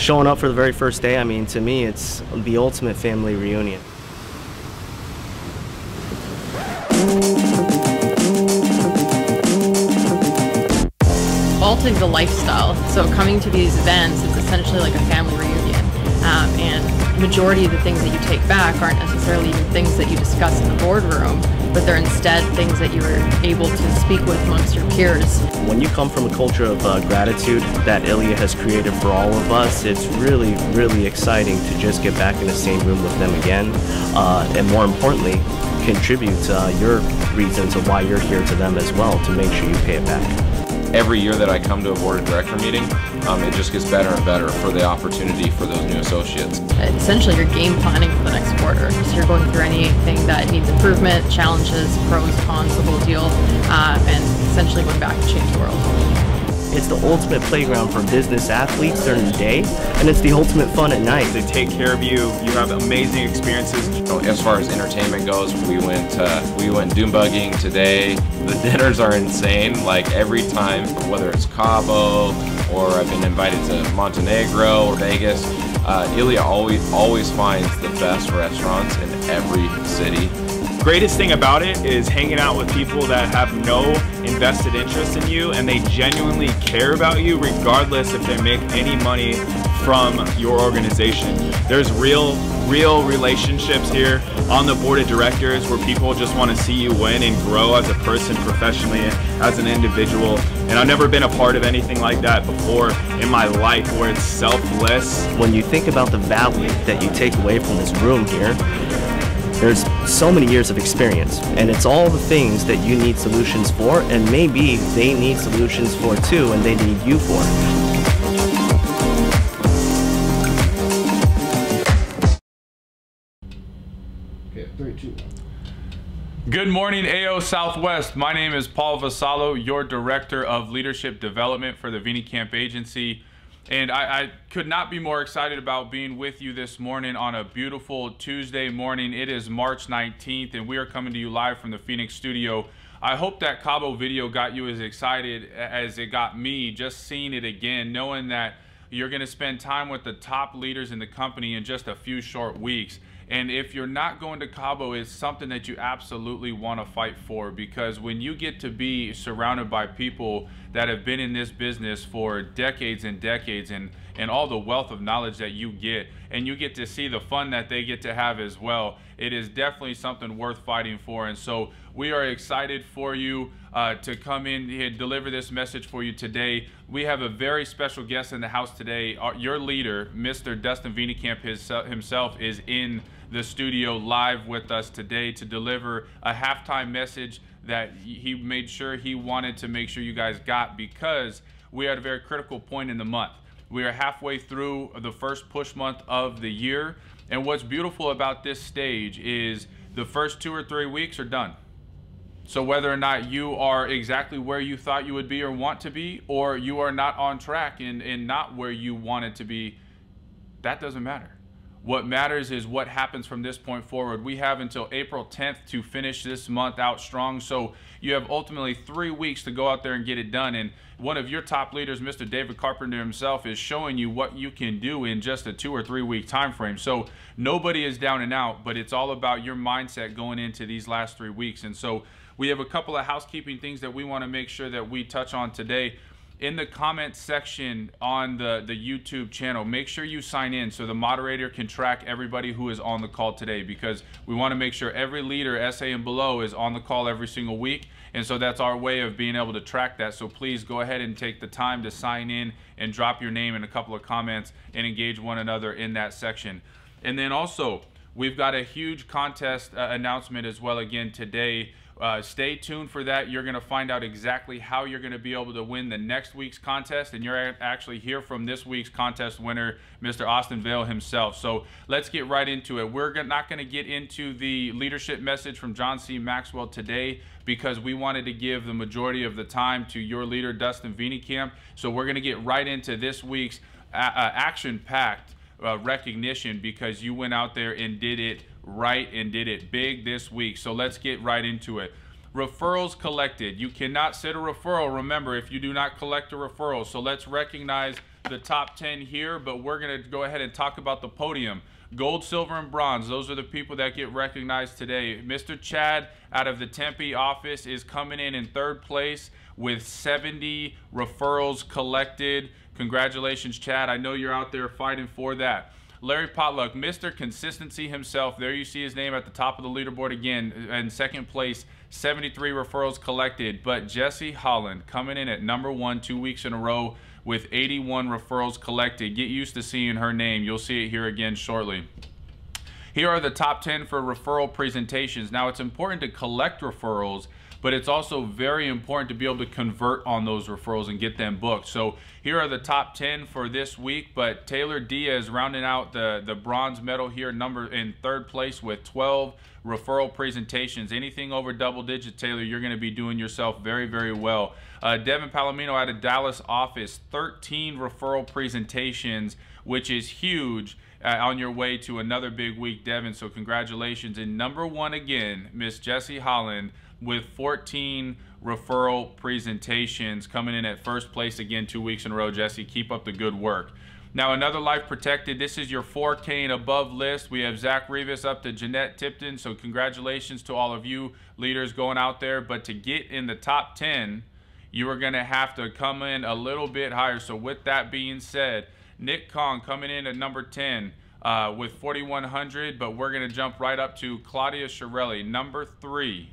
Showing up for the very first day, I mean, to me, it's the ultimate family reunion. Vaulting the lifestyle. So coming to these events, it's essentially like a family reunion. And majority of the things that you take back aren't necessarily even things that you discuss in the boardroom, but they're instead things that you were able to speak with amongst your peers. When you come from a culture of gratitude that Ilya has created for all of us, it's really, really exciting to just get back in the same room with them again, and more importantly, contribute your reasons of why you're here to them as well, to make sure you pay it back. Every year that I come to a board of director meeting, it just gets better and better for the opportunity for those new associates. Essentially, you're game planning for the next quarter. So you're going through anything that needs improvement, challenges, pros, cons, the whole deal, and essentially going back to change the world. It's the ultimate playground for business athletes during the day, and it's the ultimate fun at night. They take care of you. You have amazing experiences. As far as entertainment goes, we went dune buggying today. The dinners are insane. Like every time, whether it's Cabo or I've been invited to Montenegro or Vegas, Ilya always finds the best restaurants in every city. Greatest thing about it is hanging out with people that have no invested interest in you, and they genuinely care about you regardless if they make any money from your organization. There's real relationships here on the board of directors where people just want to see you win and grow as a person professionally, as an individual. And I've never been a part of anything like that before in my life, where it's selfless. When you think about the value that you take away from this room here, there's so many years of experience, and it's all the things that you need solutions for, and maybe they need solutions for too, and they need you for. Okay, 3, 2, 1. Good morning, AO Southwest. My name is Paul Vassallo, your Director of Leadership Development for the Venekamp Agency. And I could not be more excited about being with you this morning on a beautiful Tuesday morning. It is March 19th, and we are coming to you live from the Phoenix studio. I hope that Cabo video got you as excited as it got me, just seeing it again, knowing that you're going to spend time with the top leaders in the company in just a few short weeks. And if you're not going to Cabo, it's something that you absolutely want to fight for, because when you get to be surrounded by people that have been in this business for decades and decades, and all the wealth of knowledge that you get, and you get to see the fun that they get to have as well, it is definitely something worth fighting for. And so we are excited for you to come in and deliver this message for you today. We have a very special guest in the house today. Your leader, Mr. Dustin Venekamp himself, is in the studio live with us today to deliver a halftime message that he made sure he wanted to make sure you guys got, because we are at a very critical point in the month. We are halfway through the first push month of the year, and what's beautiful about this stage is the first 2 or 3 weeks are done. So whether or not you are exactly where you thought you would be or want to be, or you are not on track and not where you wanted to be, that doesn't matter. What matters is what happens from this point forward. We have until April 10th to finish this month out strong. So you have ultimately 3 weeks to go out there and get it done. And one of your top leaders, Mr. David Carpenter himself, is showing you what you can do in just a 2 or 3 week time frame. So nobody is down and out, but it's all about your mindset going into these last 3 weeks. And so we have a couple of housekeeping things that we want to make sure that we touch on today. In the comment section on the YouTube channel, make sure you sign in so the moderator can track everybody who is on the call today, because we want to make sure every leader, SA and below, is on the call every single week. And so that's our way of being able to track that. So please go ahead and take the time to sign in and drop your name and a couple of comments and engage one another in that section. And then also, we've got a huge contest announcement as well again today. Stay tuned for that. You're going to find out exactly how you're going to be able to win the next week's contest, and you're actually hear from this week's contest winner, Mr. Austin Vail himself. So let's get right into it. We're not going to get into the leadership message from John C. Maxwell today, because we wanted to give the majority of the time to your leader, Dustin Venekamp. So we're going to get right into this week's action-packed recognition, because you went out there and did it right and did it big this week. So let's get right into it. Referrals collected. You cannot set a referral, remember, if you do not collect a referral. So let's recognize the top 10 here, but we're going to go ahead and talk about the podium. Gold, silver, and bronze, those are the people that get recognized today. Mr. Chad out of the Tempe office is coming in third place with 70 referrals collected. Congratulations, Chad. I know you're out there fighting for that. Larry Potluck, Mr. Consistency himself. There you see his name at the top of the leaderboard again. In second place, 73 referrals collected. But Jesse Holland coming in at number 1 2 weeks in a row with 81 referrals collected. Get used to seeing her name. You'll see it here again shortly. Here are the top 10 for referral presentations. Now, it's important to collect referrals, but it's also very important to be able to convert on those referrals and get them booked. So here are the top 10 for this week, but Taylor Diaz rounding out the bronze medal here, in third place with 12 referral presentations. Anything over double digits, Taylor, you're going to be doing yourself very, very well. Devin Palomino out of Dallas office, 13 referral presentations, which is huge. On your way to another big week, Devin, so congratulations. And number 1 again, Miss Jessie Holland with 14 referral presentations, coming in at first place again 2 weeks in a row. Jessie, keep up the good work. Now, another life protected. This is your 4K and above list. We have Zach Rivas up to Jeanette Tipton, so congratulations to all of you leaders going out there. But to get in the top 10, you are going to have to come in a little bit higher. So with that being said, Nick Kong coming in at number 10 with 4,100, but we're going to jump right up to Claudia Shirelli, number 3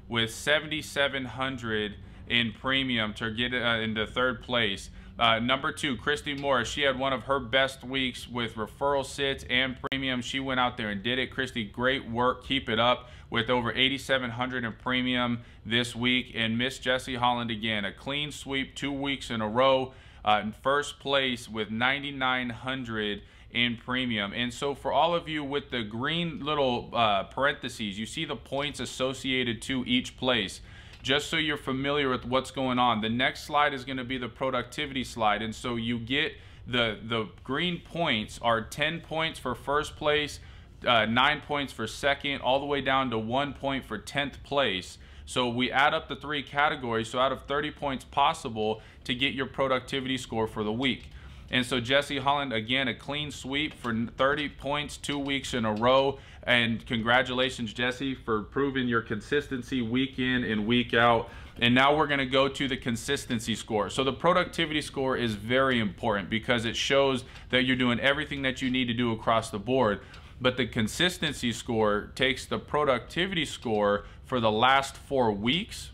with 7,700 in premium to get into third place. Number 2, Christy Morris. She had one of her best weeks with referral sits and premium. She went out there and did it. Christy, great work. Keep it up with over 8,700 in premium this week. And Miss Jessie Holland again, a clean sweep 2 weeks in a row. In first place with 9,900 in premium. And so for all of you with the green little parentheses, you see the points associated to each place. Just so you're familiar with what's going on, the next slide is going to be the productivity slide. And so you get the green points are 10 points for first place, 9 points for second, all the way down to 1 point for 10th place. So we add up the 3 categories, so out of 30 points possible to get your productivity score for the week. And so Jessie Holland, again, a clean sweep for 30 points 2 weeks in a row. And congratulations, Jessie, for proving your consistency week in and week out. And now we're going to go to the consistency score. So the productivity score is very important because it shows that you're doing everything that you need to do across the board. But the consistency score takes the productivity score for the last 4 weeks,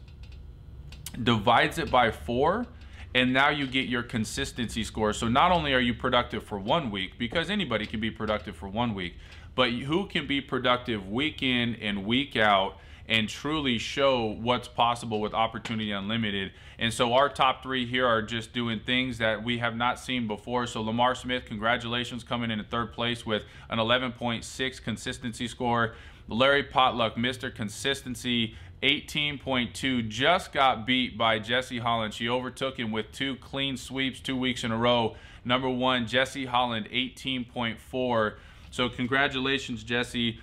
divides it by 4, and now you get your consistency score. So not only are you productive for 1 week, because anybody can be productive for 1 week, but who can be productive week in and week out and truly show what's possible with Opportunity Unlimited. And so our top 3 here are just doing things that we have not seen before. So Lamar Smith, congratulations, coming in third place with an 11.6 consistency score. Larry Potluck, Mr. Consistency, 18.2, just got beat by Jessie Holland. She overtook him with 2 clean sweeps 2 weeks in a row. Number 1, Jessie Holland, 18.4. So congratulations, Jessie.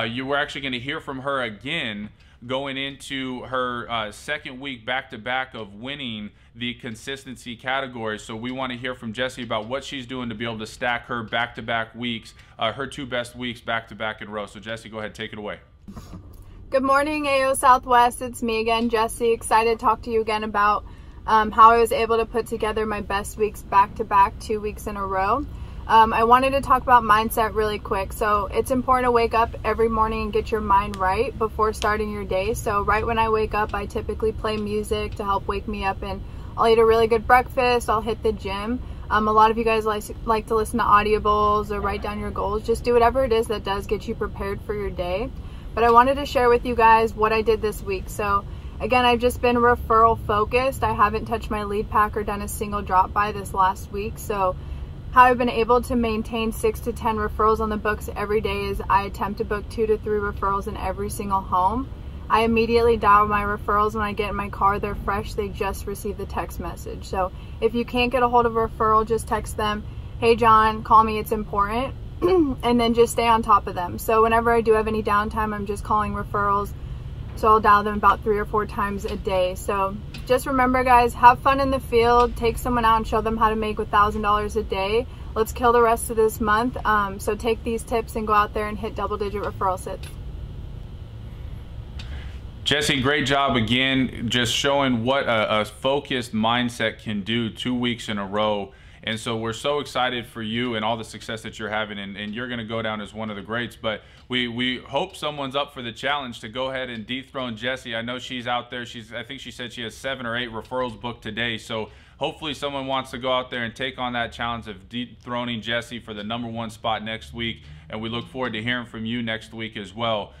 You were actually going to hear from her again going into her second week back-to-back of winning the consistency category. So we want to hear from Jessie about what she's doing to be able to stack her back-to-back weeks, her 2 best weeks back-to-back in a row. So Jessie, go ahead, take it away. Good morning, AO Southwest. It's me again, Jessie. Excited to talk to you again about how I was able to put together my best weeks back-to-back 2 weeks in a row. I wanted to talk about mindset really quick. So it's important to wake up every morning and get your mind right before starting your day. So right when I wake up, I typically play music to help wake me up, and I'll eat a really good breakfast. I'll hit the gym. A lot of you guys like to listen to audibles or write down your goals. Just do whatever it is that does get you prepared for your day. But I wanted to share with you guys what I did this week. So again, I've just been referral focused. I haven't touched my lead pack or done a single drop by this last week. So how I've been able to maintain 6 to 10 referrals on the books every day is I attempt to book 2 to 3 referrals in every single home. I immediately dial my referrals when I get in my car. They're fresh. They just received the text message. So if you can't get a hold of a referral, just text them, "Hey John, call me, it's important." And then just stay on top of them. So whenever I do have any downtime, I'm just calling referrals, So I'll dial them about 3 or 4 times a day. So just remember, guys, have fun in the field, take someone out and show them how to make $1,000 a day. Let's kill the rest of this month. So take these tips and go out there and hit double-digit referral sits. Jesse, great job again, just showing what a focused mindset can do 2 weeks in a row. And so we're so excited for you and all the success that you're having, and you're going to go down as one of the greats. But we hope someone's up for the challenge to go ahead and dethrone Jesse. I know she's out there. I think she said she has 7 or 8 referrals booked today. So hopefully someone wants to go out there and take on that challenge of dethroning Jesse for the #1 spot next week. And we look forward to hearing from you next week as well.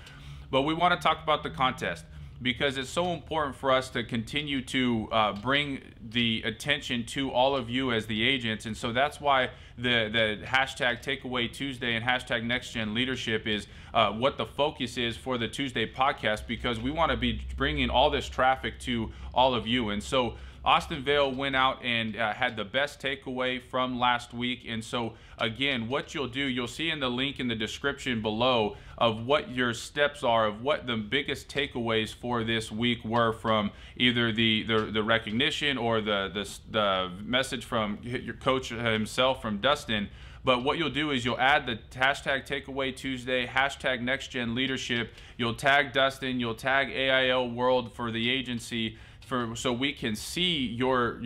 But we want to talk about the contest, because it's so important for us to continue to bring the attention to all of you as the agents. And so that's why the hashtag Takeaway Tuesday and hashtag nextgenleadership is what the focus is for the Tuesday podcast, because we want to be bringing all this traffic to all of you. And so Austin Vale went out and had the best takeaway from last week. And so again, what you'll do, you'll see in the link in the description below of what your steps are, of what the biggest takeaways for this week were from either the recognition or the message from your coach himself, from Dustin. But what you'll do is you'll add the hashtag Takeaway Tuesday, hashtag nextgenleadership. You'll tag Dustin, you'll tag AIL World for the agency, so we can see your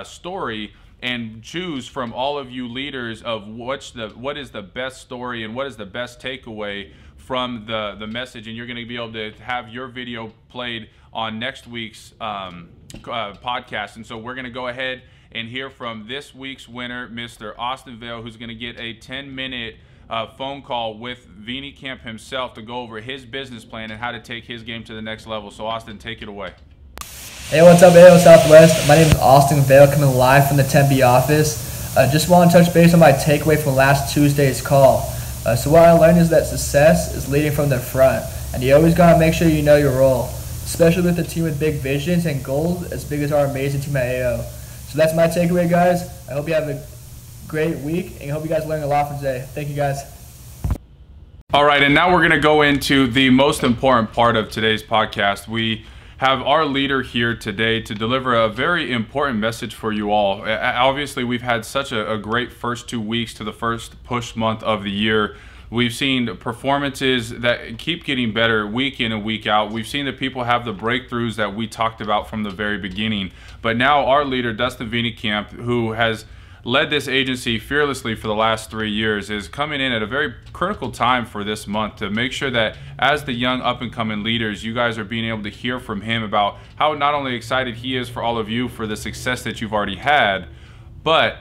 story and choose from all of you leaders of what is the best story and what is the best takeaway from the message. And you're going to be able to have your video played on next week's podcast. And so we're going to go ahead and hear from this week's winner, Mr. Austin Vale, who's going to get a 10-minute phone call with Venekamp himself to go over his business plan and how to take his game to the next level. So Austin, take it away. Hey, what's up, AO Southwest? My name is Austin Vale, coming live from the Tempe office. Just want to touch base on my takeaway from last Tuesday's call. So what I learned is that success is leading from the front, and you always got to make sure you know your role, especially with a team with big visions and goals as big as our amazing team at AO. So that's my takeaway, guys. I hope you have a great week, and I hope you guys learned a lot from today. Thank you, guys. All right, and now we're going to go into the most important part of today's podcast. We have our leader here today to deliver a very important message for you all. Obviously, we've had such a great first 2 weeks to the first push month of the year. We've seen performances that keep getting better week in and week out. We've seen that people have the breakthroughs that we talked about from the very beginning. But now our leader, Dustin Venekamp, who has led this agency fearlessly for the last 3 years, is coming in at a very critical time for this month to make sure that as the young up-and-coming leaders, you guys are being able to hear from him about how not only excited he is for all of you for the success that you've already had, but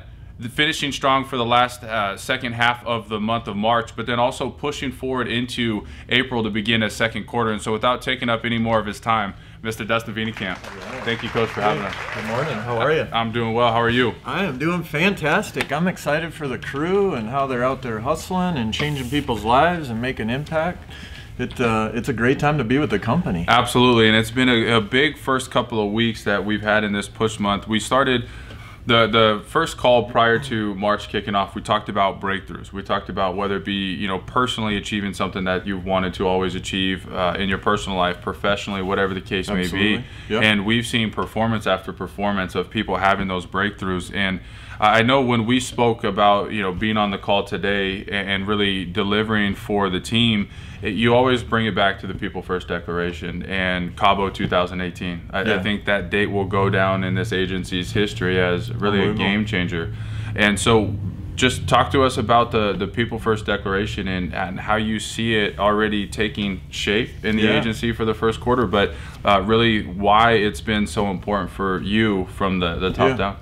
finishing strong for the last second half of the month of March, but then also pushing forward into April to begin a second quarter. And so without taking up any more of his time, Mr. Dustin Venekamp. Thank you, Coach, for having us. Good morning. How are you? I'm doing well. How are you? I am doing fantastic. I'm excited for the crew and how they're out there hustling and changing people's lives and making impact. It's a great time to be with the company. Absolutely, and it's been a big first couple of weeks that we've had in this push month. We started the first call prior to March kicking off. We talked about breakthroughs. We talked about whether it be personally achieving something that you've wanted to always achieve in your personal life, professionally, whatever the case may be. Yep. And we've seen performance after performance of people having those breakthroughs. And I know when we spoke about being on the call today and really delivering for the team, you always bring it back to the People First Declaration and Cabo 2018. I think that date will go down in this agency's history as really a game changer. And so just talk to us about the People First Declaration and how you see it already taking shape in the agency for the first quarter, but really why it's been so important for you from the top down.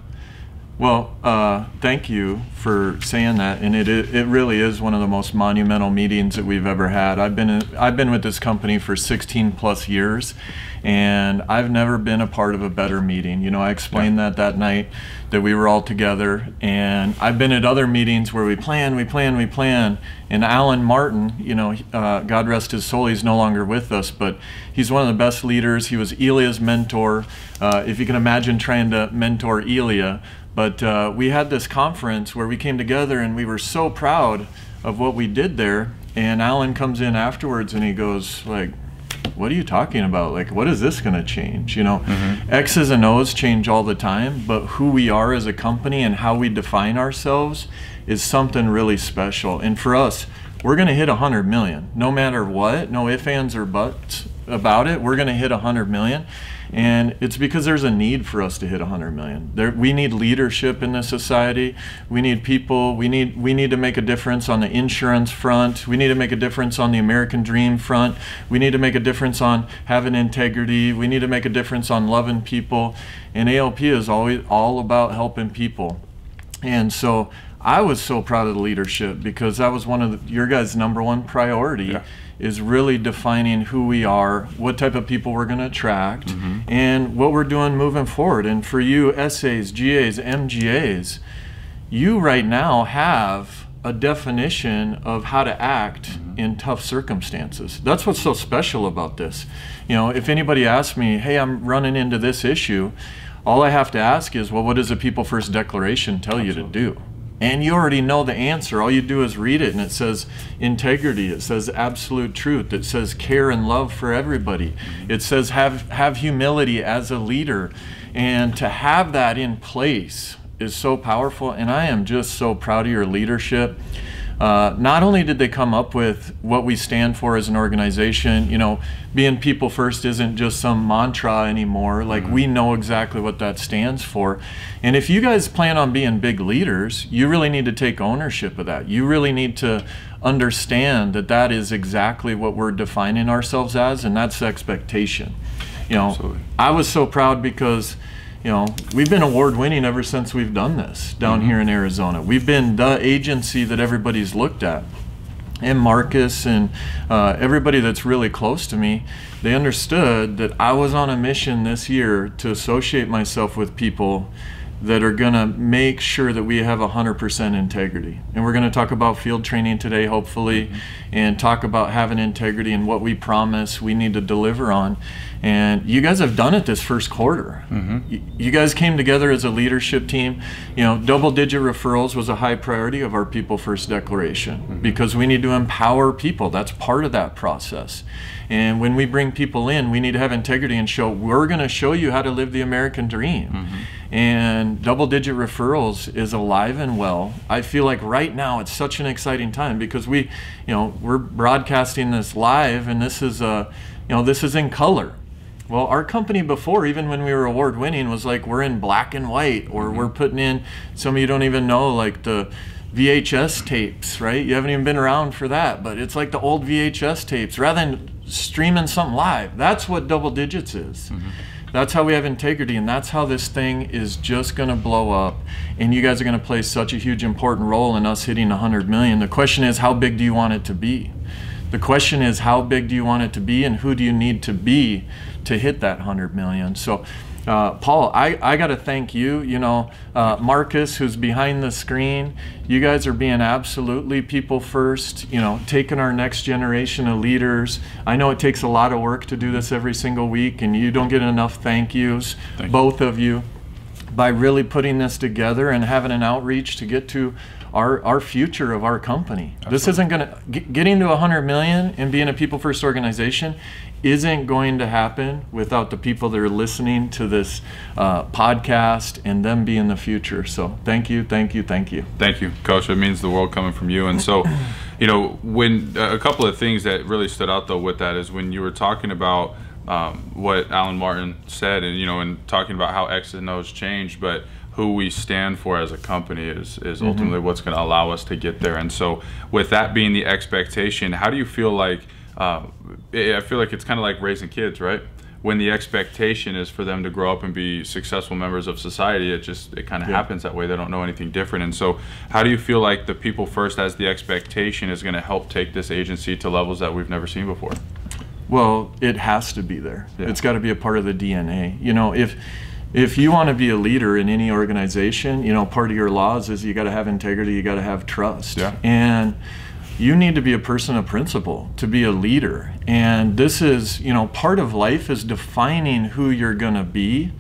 Well, thank you for saying that, and it really is one of the most monumental meetings that we've ever had. I've been with this company for 16 plus years, and I've never been a part of a better meeting. I explained that night that we were all together, and I've been at other meetings where we plan, and Alan Martin, God rest his soul, he's no longer with us, but he's one of the best leaders. He was Elia's mentor, if you can imagine trying to mentor Elia. But we had this conference where we came together and we were so proud of what we did there. And Alan comes in afterwards and he goes like, what are you talking about? Like, what is this going to change? You know, X's and O's change all the time, but who we are as a company and how we define ourselves is something really special. And for us, we're going to hit 100 million, no matter what, no ifs, ands, or buts about it. We're going to hit 100 million. And it's because there's a need for us to hit 100 million. We need leadership in this society. We need people. We need to make a difference on the insurance front. We need to make a difference on the American dream front. We need to make a difference on having integrity. We need to make a difference on loving people. And ALP is always all about helping people. And so I was so proud of the leadership, because that was one of your guys' #1 priority. Is really defining who we are, what type of people we're going to attract, and what we're doing moving forward. And for you SAs, GAs, MGAs, you right now have a definition of how to act in tough circumstances. That's what's so special about this. You know, if anybody asks me, hey, I'm running into this issue, all I have to ask is, well, what does the People First Declaration tell you to do? And you already know the answer. All you do is read it, and it says integrity, it says absolute truth, it says care and love for everybody, it says have humility as a leader. And to have that in place is so powerful, and I am just so proud of your leadership. Not only did they come up with what we stand for as an organization, you know, being people first isn't just some mantra anymore. Like, we know exactly what that stands for. And if you guys plan on being big leaders, you really need to take ownership of that. You really need to understand that that is exactly what we're defining ourselves as, and that's expectation. You know, absolutely. I was so proud because, you know, we've been award-winning ever since we've done this down here in Arizona. We've been the agency that everybody's looked at. And Marcus and everybody that's really close to me, they understood that I was on a mission this year to associate myself with people that are going to make sure that we have 100% integrity. And we're going to talk about field training today, hopefully, and talk about having integrity and what we promise we need to deliver on. And you guys have done it this first quarter. You guys came together as a leadership team. You know, double-digit referrals was a high priority of our People First Declaration, because we need to empower people. That's part of that process. And when we bring people in, we need to have integrity and show, we're going to show you how to live the American dream. And double-digit referrals is alive and well. I feel like right now it's such an exciting time, because we're broadcasting this live, and this is this is in color. Well, our company before, even when we were award-winning, was like, we're in black and white, or we're putting in, some of you don't even know, like the VHS tapes, right? You haven't even been around for that, but it's like the old VHS tapes, rather than streaming something live. That's what double digits is. That's how we have integrity, and that's how this thing is just going to blow up. And you guys are going to play such a huge important role in us hitting 100 million. The question is, how big do you want it to be? The question is, how big do you want it to be, and who do you need to be to hit that 100 million? So Paul, I got to thank you, Marcus, who's behind the screen. You guys are being absolutely people first, taking our next generation of leaders. I know it takes a lot of work to do this every single week, and you don't get enough thank yous, both of you, by really putting this together and having an outreach to get to our future of our company. Absolutely. This isn't going to, getting to 100 million and being a people first organization isn't going to happen without the people that are listening to this podcast and them being the future. So thank you, thank you, thank you. Thank you, Coach. It means the world coming from you. And so, when a couple of things that really stood out though with that is when you were talking about what Alan Martin said, and and talking about how X and O's changed, but who we stand for as a company is ultimately what's going to allow us to get there. And so with that being the expectation, how do you feel like, I feel like it's kind of like raising kids, right? When the expectation is for them to grow up and be successful members of society, it kind of happens that way. They don't know anything different. And so how do you feel like the people first as the expectation is going to help take this agency to levels that we've never seen before? Well, it has to be there. Yeah. It's got to be a part of the DNA. If you want to be a leader in any organization, part of your laws is you got to have integrity, you got to have trust. Yeah. And you need to be a person of principle to be a leader. And this is, part of life is defining who you're going to be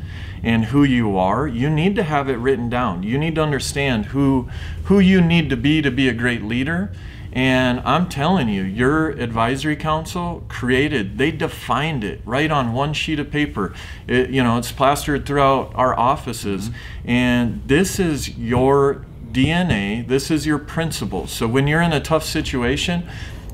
and who you are. You need to have it written down. You need to understand who you need to be a great leader. And I'm telling you, your advisory council they defined it right on one sheet of paper. It's plastered throughout our offices. And this is your DNA, this is your principles. So when you're in a tough situation,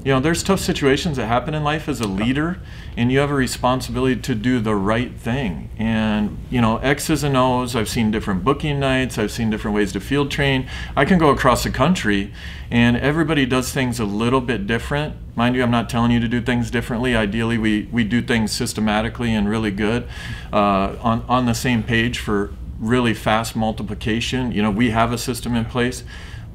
there's tough situations that happen in life as a leader, and you have a responsibility to do the right thing. And, X's and O's, I've seen different booking nights, I've seen different ways to field train. I can go across the country, and everybody does things a little bit different. Mind you, I'm not telling you to do things differently. Ideally, we do things systematically and really good on the same page for really fast multiplication. We have a system in place.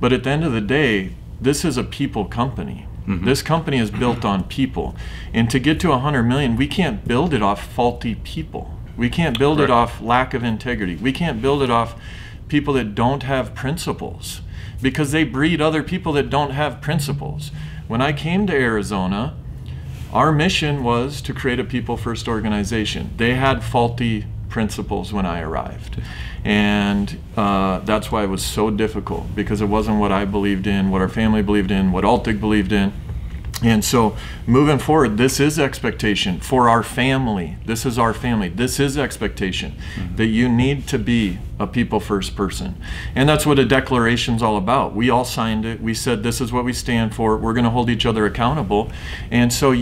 But at the end of the day, this is a people company. This company is built on people. And to get to 100 million, we can't build it off faulty people. We can't build it off lack of integrity. We can't build it off people that don't have principles, because they breed other people that don't have principles. When I came to Arizona, our mission was to create a people-first organization. They had faulty principles when I arrived. And that's why it was so difficult, because it wasn't what I believed in, what our family believed in, what Altig believed in. And so moving forward, this is expectation for our family. This is our family. This is expectation that you need to be a people first person. And that's what a declaration's all about. We all signed it. We said this is what we stand for. We're going to hold each other accountable. And so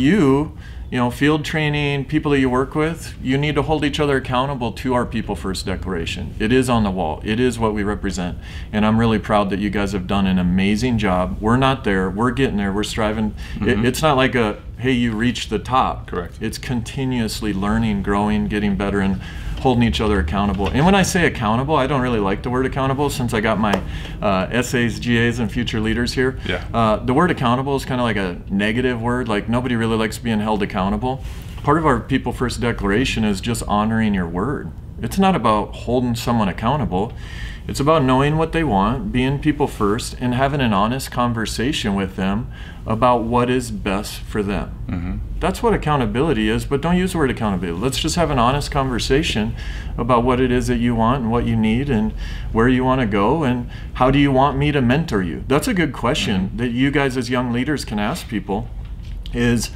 field training, people that you work with, you need to hold each other accountable to our People First Declaration. It is on the wall. It is what we represent. And I'm really proud that you guys have done an amazing job. We're not there. We're getting there. We're striving. It's not like hey, you reached the top. Correct. It's continuously learning, growing, getting better, and holding each other accountable. And when I say accountable, I don't really like the word accountable, since I got my SAs, GAs, and future leaders here. The word accountable is kind of like a negative word. Like, nobody really likes being held accountable. Part of our People First Declaration is just honoring your word. It's not about holding someone accountable. It's about knowing what they want, being people first, and having an honest conversation with them about what is best for them. That's what accountability is, but don't use the word accountability. Let's just have an honest conversation about what it is that you want and what you need and where you want to go and how do you want me to mentor you. That's a good question that you guys as young leaders can ask people is,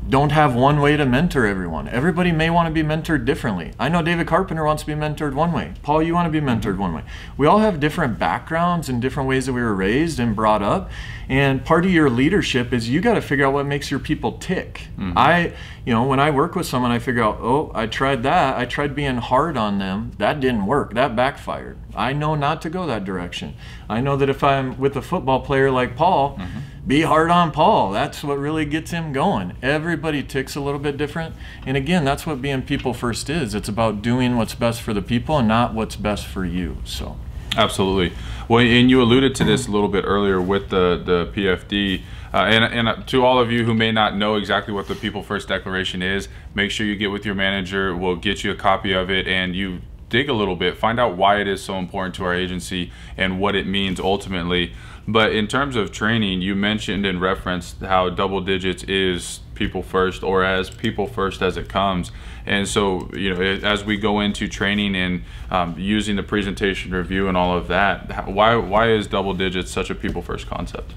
don't have one way to mentor everyone. Everybody may want to be mentored differently. I know David Carpenter wants to be mentored one way. Paul, you want to be mentored one way. We all have different backgrounds and different ways that we were raised and brought up. And part of your leadership is you got to figure out what makes your people tick. When I work with someone, I figure out, oh, I tried that. I tried being hard on them. That didn't work. That backfired. I know not to go that direction. I know that if I'm with a football player like Paul, be hard on Paul. That's what really gets him going. Everybody ticks a little bit different. And again, that's what being people first is. It's about doing what's best for the people and not what's best for you. So, absolutely. Well, and you alluded to this a little bit earlier with the PFD. And to all of you who may not know exactly what the People First Declaration is, make sure you get with your manager. We'll get you a copy of it, and you dig a little bit, find out why it is so important to our agency and what it means ultimately. But in terms of training, you mentioned and referenced how double digits is people first, or as people first as it comes. And so, as we go into training and using the presentation review and all of that, why is double digits such a people first concept?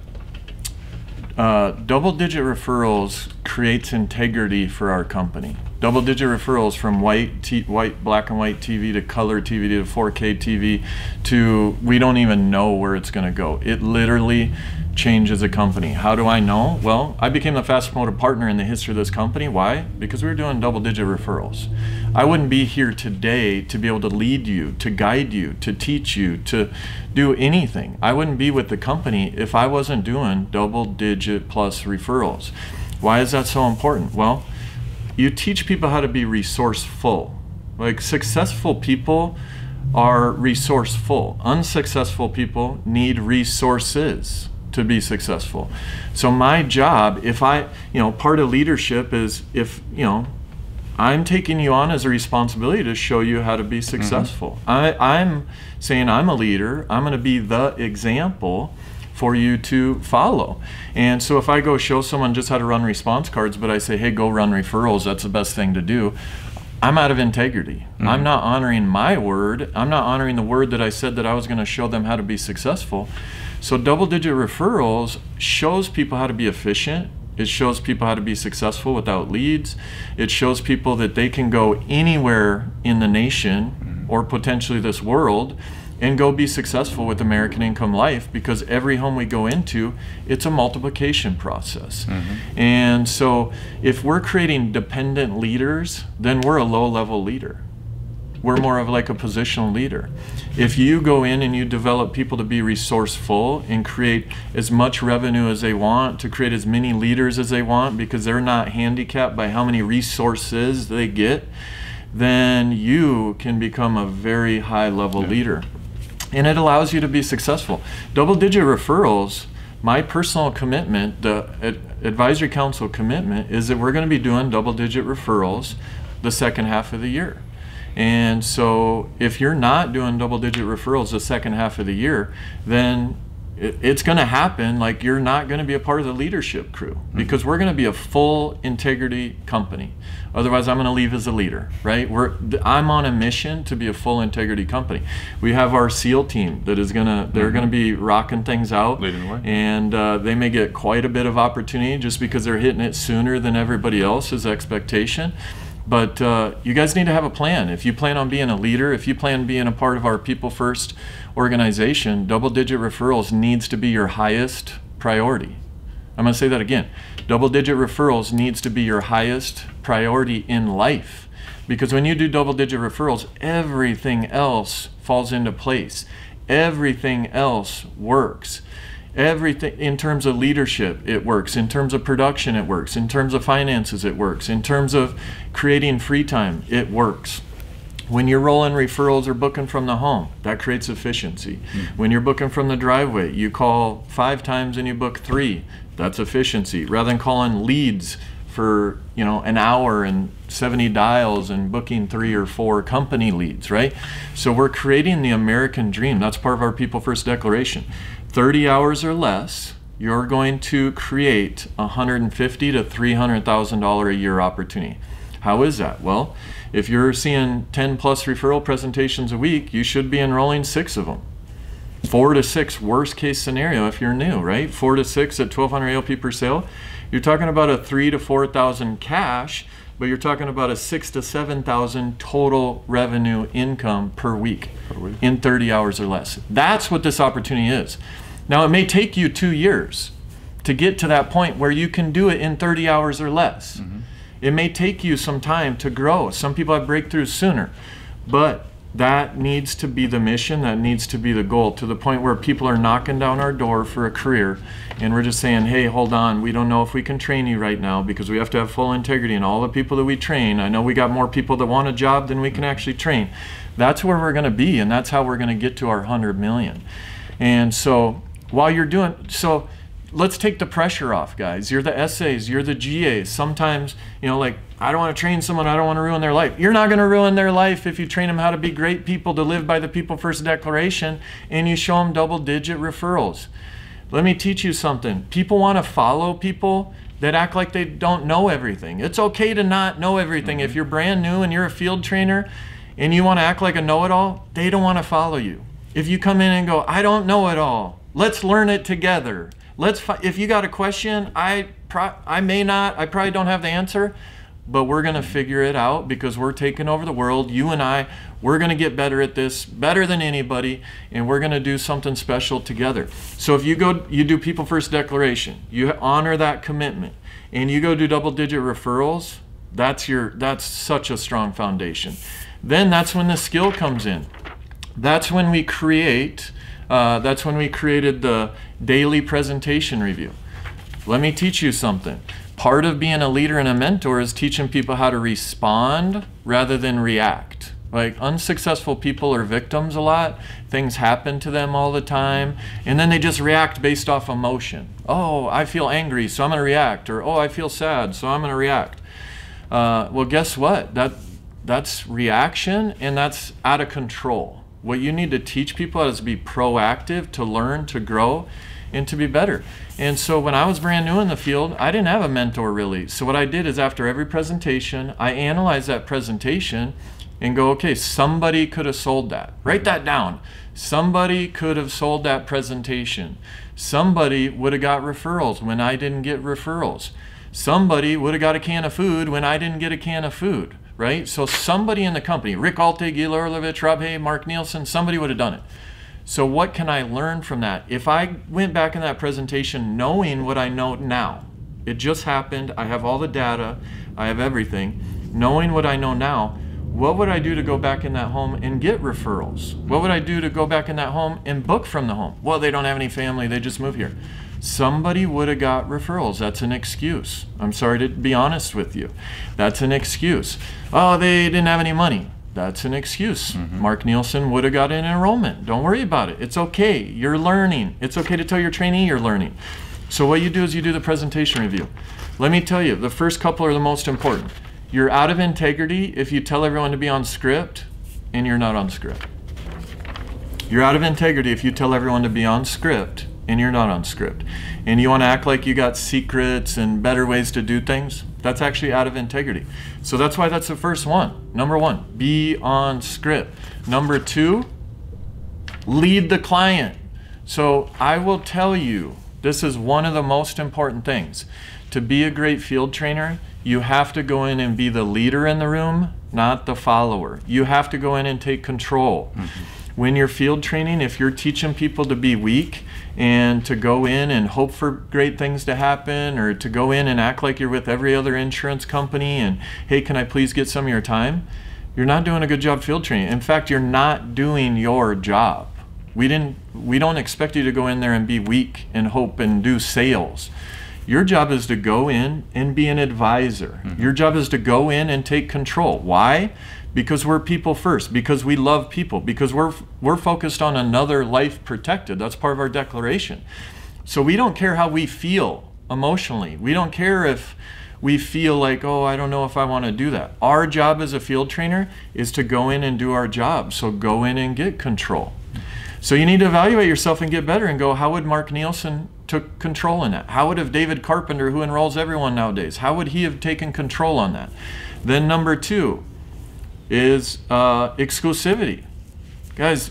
Double digit referrals creates integrity for our company. Double digit referrals from white, black and white TV to color TV to 4K TV to we don't even know where it's going to go. It literally changes a company. How do I know? Well, I became the fastest promoted partner in the history of this company. Why? Because we were doing double digit referrals. I wouldn't be here today to be able to lead you, to guide you, to teach you, to do anything. I wouldn't be with the company if I wasn't doing double digit plus referrals. Why is that so important? Well, you teach people how to be resourceful. Like, successful people are resourceful. Unsuccessful people need resources to be successful. So my job, if part of leadership is I'm taking you on as a responsibility to show you how to be successful. I'm saying I'm a leader. I'm going to be the example for you to follow. And so if I go show someone just how to run response cards, but I say, hey, go run referrals, that's the best thing to do, I'm out of integrity. I'm not honoring my word. I'm not honoring the word that I said that I was going to show them how to be successful. So double-digit referrals shows people how to be efficient. It shows people how to be successful without leads. It shows people that they can go anywhere in the nation or potentially this world and go be successful with American Income Life, because every home we go into, it's a multiplication process. And so if we're creating dependent leaders, then we're a low-level leader. We're more of like a positional leader. If you go in and you develop people to be resourceful and create as much revenue as they want, to create as many leaders as they want, because they're not handicapped by how many resources they get, then you can become a very high-level leader. And it allows you to be successful. Double-digit referrals, my personal commitment, the advisory council commitment, is that we're going to be doing double-digit referrals the second half of the year. And so if you're not doing double-digit referrals the second half of the year, then it's going to happen. Like, you're not going to be a part of the leadership crew, because we're going to be a full integrity company. Otherwise, I'm going to leave as a leader, right? I'm on a mission to be a full integrity company. We have our SEAL team that is they're going to be rocking things out, leading the way. And they may get quite a bit of opportunity just because they're hitting it sooner than everybody else's expectation. But you guys need to have a plan. If you plan on being a leader, if you plan on being a part of our People First organization, double-digit referrals needs to be your highest priority. I'm going to say that again. Double-digit referrals needs to be your highest priority in life. Because when you do double-digit referrals, everything else falls into place. Everything else works. Everything in terms of leadership, it works. In terms of production, it works. In terms of finances, it works. In terms of creating free time, it works. When you're rolling referrals or booking from the home, that creates efficiency. When you're booking from the driveway, you call 5 times and you book 3. That's efficiency. Rather than calling leads for, you know, an hour and 70 dials and booking 3 or 4 company leads, right? So we're creating the American dream. That's part of our People First Declaration. 30 hours or less, you're going to create $150,000 to $300,000 a year opportunity. How is that? Well, if you're seeing 10 plus referral presentations a week, you should be enrolling 6 of them. 4 to 6 worst case scenario if you're new, right? 4 to 6 at 1,200 ALP per sale. You're talking about a 3,000 to 4,000 cash, but you're talking about a 6,000 to 7,000 total revenue income per week in 30 hours or less. That's what this opportunity is. Now, it may take you 2 years to get to that point where you can do it in 30 hours or less. It may take you some time to grow. Some people have breakthroughs sooner, but that needs to be the mission, that needs to be the goal, to the point where people are knocking down our door for a career and we're just saying, hey, hold on, we don't know if we can train you right now, because we have to have full integrity in all the people that we train. I know we got more people that want a job than we can actually train. That's where we're going to be, and that's how we're going to get to our 100 million. And so while you're doing, so let's take the pressure off, guys. You're the SAs, you're the GAs. Sometimes, you know, like, I don't want to train someone, I don't want to ruin their life. You're not going to ruin their life if you train them how to be great people, to live by the People First Declaration, and you show them double-digit referrals. Let me teach you something. People want to follow people that act like they don't know everything. It's okay to not know everything. If you're brand new and you're a field trainer and you want to act like a know-it-all, they don't want to follow you. If you come in and go, I don't know it all, let's learn it together. If you got a question, I probably don't have the answer, but we're going to figure it out, because we're taking over the world. You and I, we're going to get better at this, better than anybody, and we're going to do something special together. So if you do People First Declaration, you honor that commitment, and you go do double-digit referrals, that's such a strong foundation. Then that's when the skill comes in. That's when we created the daily presentation review. Let me teach you something. Part of being a leader and a mentor is teaching people how to respond rather than react. Like, unsuccessful people are victims a lot. Things happen to them all the time, and then they just react based off emotion. Oh, I feel angry, so I'm going to react. Or, oh, I feel sad, so I'm going to react. Well, guess what? That's reaction, and that's out of control. What you need to teach people is to be proactive, to learn, to grow, and to be better. And so when I was brand new in the field, I didn't have a mentor really. So what I did is after every presentation, I analyzed that presentation and go, okay, somebody could have sold that. Write that down. Somebody could have sold that presentation. Somebody would have got referrals when I didn't get referrals. Somebody would have got a can of food when I didn't get a can of food, right? So somebody in the company, Rick Alte, Gil Orlovich, Rob Hay, Mark Nielsen, somebody would have done it. So what can I learn from that? If I went back in that presentation knowing what I know now, it just happened, I have all the data, I have everything, knowing what I know now, what would I do to go back in that home and get referrals? What would I do to go back in that home and book from the home? Well, they don't have any family, they just moved here. Somebody would have got referrals. That's an excuse. I'm sorry to be honest with you. That's an excuse. Oh, they didn't have any money. That's an excuse. Mark Nielsen would have got an enrollment. Don't worry about it. It's okay. You're learning. It's okay to tell your trainee you're learning. So what you do is you do the presentation review. Let me tell you, the first couple are the most important. You're out of integrity if you tell everyone to be on script and you're not on script. You're out of integrity if you tell everyone to be on script and you're not on script. And you want to act like you got secrets and better ways to do things. That's actually out of integrity. So that's why that's the first one. Number one, be on script. Number two, lead the client. So I will tell you, this is one of the most important things. To be a great field trainer, you have to go in and be the leader in the room, not the follower. You have to go in and take control. When you're field training, if you're teaching people to be weak and to go in and hope for great things to happen, or to go in and act like you're with every other insurance company and, hey, can I please get some of your time? You're not doing a good job field training. In fact, you're not doing your job. We don't expect you to go in there and be weak and hope and do sales. Your job is to go in and be an advisor. Your job is to go in and take control. Why? Because we're people first, because we love people, because we're focused on another life protected. That's part of our declaration. So we don't care how we feel emotionally. We don't care if we feel like, oh, I don't know if I want to do that. Our job as a field trainer is to go in and do our job. So go in and get control. So you need to evaluate yourself and get better and go, how would Mark Nielsen took control in that? How would have David Carpenter, who enrolls everyone nowadays, how would he have taken control on that? Then number two is exclusivity. Guys,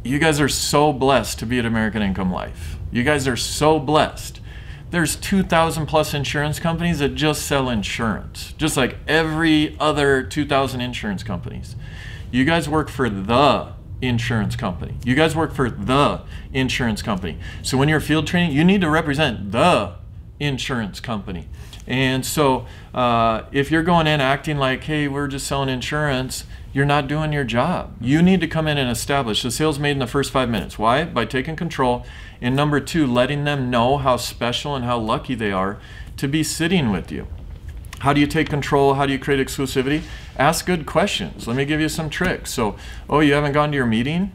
you guys are so blessed to be at American Income Life. You guys are so blessed. There's 2,000 plus insurance companies that just sell insurance, just like every other 2,000 insurance companies. You guys work for the insurance company. You guys work for the insurance company. So when you're field training, you need to represent the insurance company. And so if you're going in acting like, hey, we're just selling insurance, you're not doing your job. You need to come in and establish the sales made in the first 5 minutes. Why? By taking control. And number two, letting them know how special and how lucky they are to be sitting with you. How do you take control? How do you create exclusivity? Ask good questions. Let me give you some tricks. So, oh, you haven't gone to your meeting?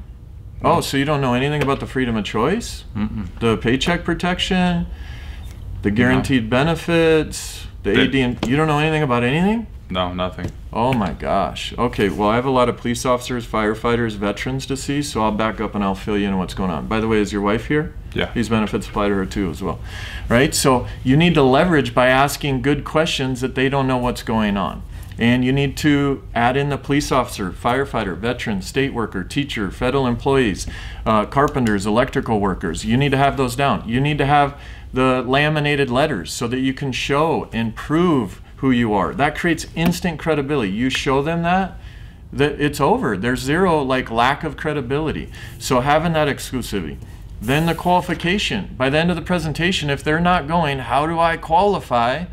Oh, so you don't know anything about the freedom of choice? The paycheck protection? The guaranteed benefits? The AD&, you don't know anything about anything? No, nothing. Oh my gosh. Okay, well, I have a lot of police officers, firefighters, veterans to see, so I'll back up and I'll fill you in on what's going on. By the way, is your wife here? Yeah. These benefits apply to her too as well. Right? So you need to leverage by asking good questions that they don't know what's going on. And you need to add in the police officer, firefighter, veteran, state worker, teacher, federal employees, carpenters, electrical workers. You need to have those down. You need to have the laminated letters so that you can show and prove who you are. That creates instant credibility. You show them that it's over. There's zero lack of credibility. So having that exclusivity. Then the qualification. By the end of the presentation, if they're not going, how do I qualify?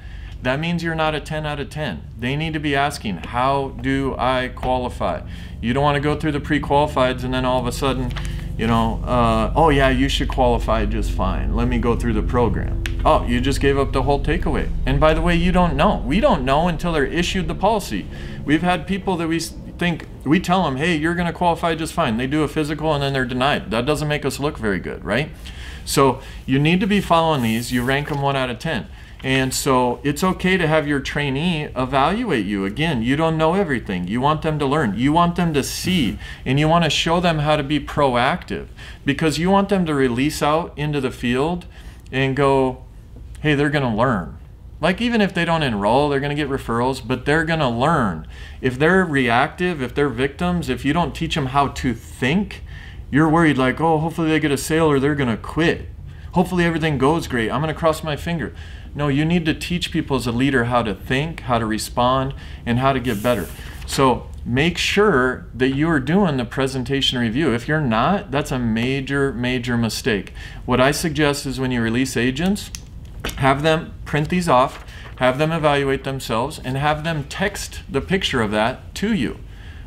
That means you're not a 10 out of 10. They need to be asking, how do I qualify? You don't want to go through the pre-qualifieds and then all of a sudden, oh yeah, you should qualify just fine. Let me go through the program. Oh, you just gave up the whole takeaway. And by the way, you don't know. We don't know until they're issued the policy. We've had people that we tell them, hey, you're going to qualify just fine. They do a physical and then they're denied. That doesn't make us look very good, right? So you need to be following these. You rank them 1 out of 10. And so it's okay to have your trainee evaluate you. Again, you don't know everything. You want them to learn. You want them to see, and you want to show them how to be proactive, because you want them to release out into the field and go, hey, they're going to learn. Like, even if they don't enroll, they're going to get referrals, but they're going to learn. If they're reactive, if they're victims, if you don't teach them how to think, you're worried like, oh, hopefully they get a sale or they're going to quit. Hopefully everything goes great. I'm going to cross my finger. No, you need to teach people as a leader how to think, how to respond, and how to get better. So make sure that you are doing the presentation review. If you're not, that's a major, major mistake. What I suggest is when you release agents, have them print these off, have them evaluate themselves, and have them text the picture of that to you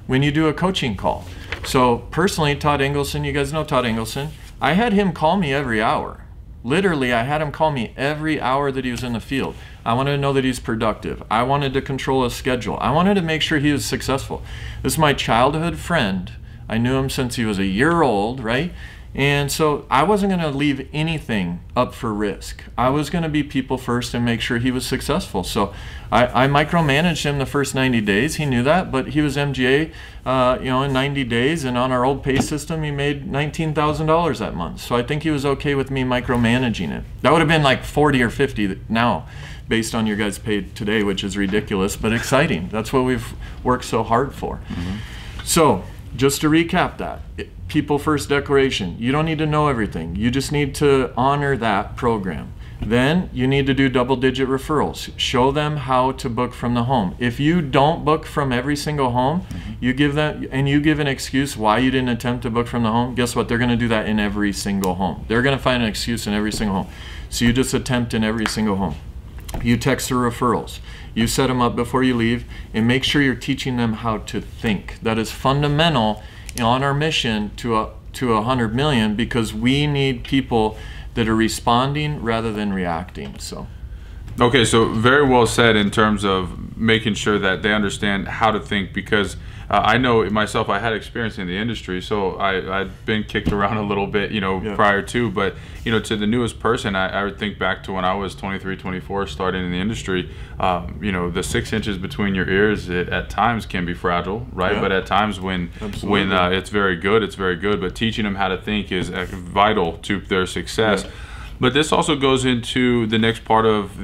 when you do a coaching call. So personally, Todd Engelson, you guys know Todd Engelson, I had him call me every hour. Literally, I had him call me every hour that he was in the field. I wanted to know that he's productive. I wanted to control his schedule. I wanted to make sure he was successful. This is my childhood friend. I knew him since he was a year old, right? And so I wasn't going to leave anything up for risk. I was going to be people first and make sure he was successful. So I micromanaged him the first 90 days. He knew that, but he was MGA, in 90 days, and on our old pay system, he made $19,000 that month. So I think he was okay with me micromanaging it. That would have been like 40 or 50 now, based on your guys' pay today, which is ridiculous, but exciting. That's what we've worked so hard for. So just to recap that, People First Declaration, you don't need to know everything. You just need to honor that program. Then you need to do double-digit referrals. Show them how to book from the home. If you don't book from every single home, you give them, and you give an excuse why you didn't attempt to book from the home, guess what? They're going to do that in every single home. They're going to find an excuse in every single home. So you just attempt in every single home. You text the referrals. You set them up before you leave, and make sure you're teaching them how to think. That is fundamental on our mission to 100 million, because we need people that are responding rather than reacting. So okay, so very well said in terms of making sure that they understand how to think, because I know myself, I had experience in the industry, so I'd been kicked around a little bit, prior to, but, to the newest person, I would think back to when I was 23, 24, starting in the industry, the 6 inches between your ears, at times can be fragile, right? Yeah. But at times when it's very good, but teaching them how to think is vital to their success. Yeah. But this also goes into the next part of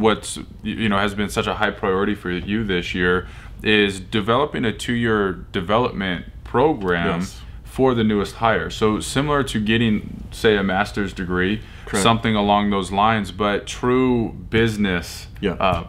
what's has been such a high priority for you this year, is developing a 2-year development program. Yes. For the newest hire. So similar to getting, say, a master's degree, correct, something along those lines, but true business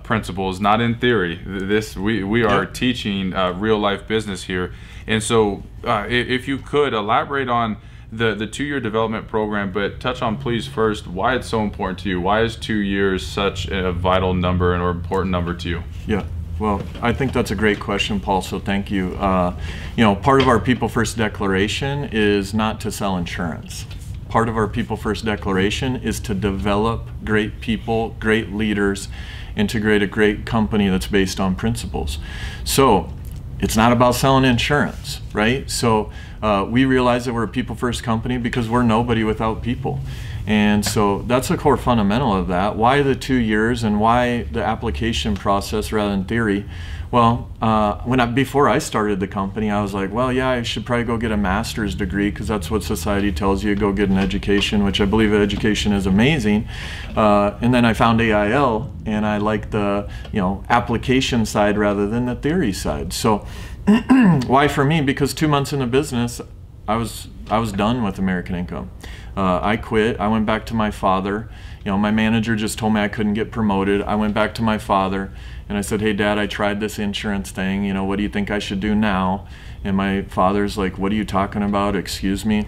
principles, not in theory. We are teaching real life business here. And so if you could elaborate on the 2-year development program, but touch on, please, first, why it's so important to you. Why is 2 years such a vital number or important number to you? Yeah. Well, I think that's a great question, Paul, so thank you. Part of our People First Declaration is not to sell insurance. Part of our People First Declaration is to develop great people, great leaders, and to create a great company that's based on principles. So it's not about selling insurance, right? So we realize that we're a people first company because we're nobody without people. And so that's a core fundamental of that. Why the 2 years and why the application process rather than theory? Well, before I started the company, I was like, well, yeah, I should probably go get a master's degree because that's what society tells you, go get an education, which I believe education is amazing. And then I found AIL, and I like the application side rather than the theory side. So why for me? Because 2 months in the business, I was done with American Income. I quit. I went back to my father. My manager just told me I couldn't get promoted. I went back to my father and I said, hey, Dad, I tried this insurance thing. What do you think I should do now? And my father's like, what are you talking about? Excuse me?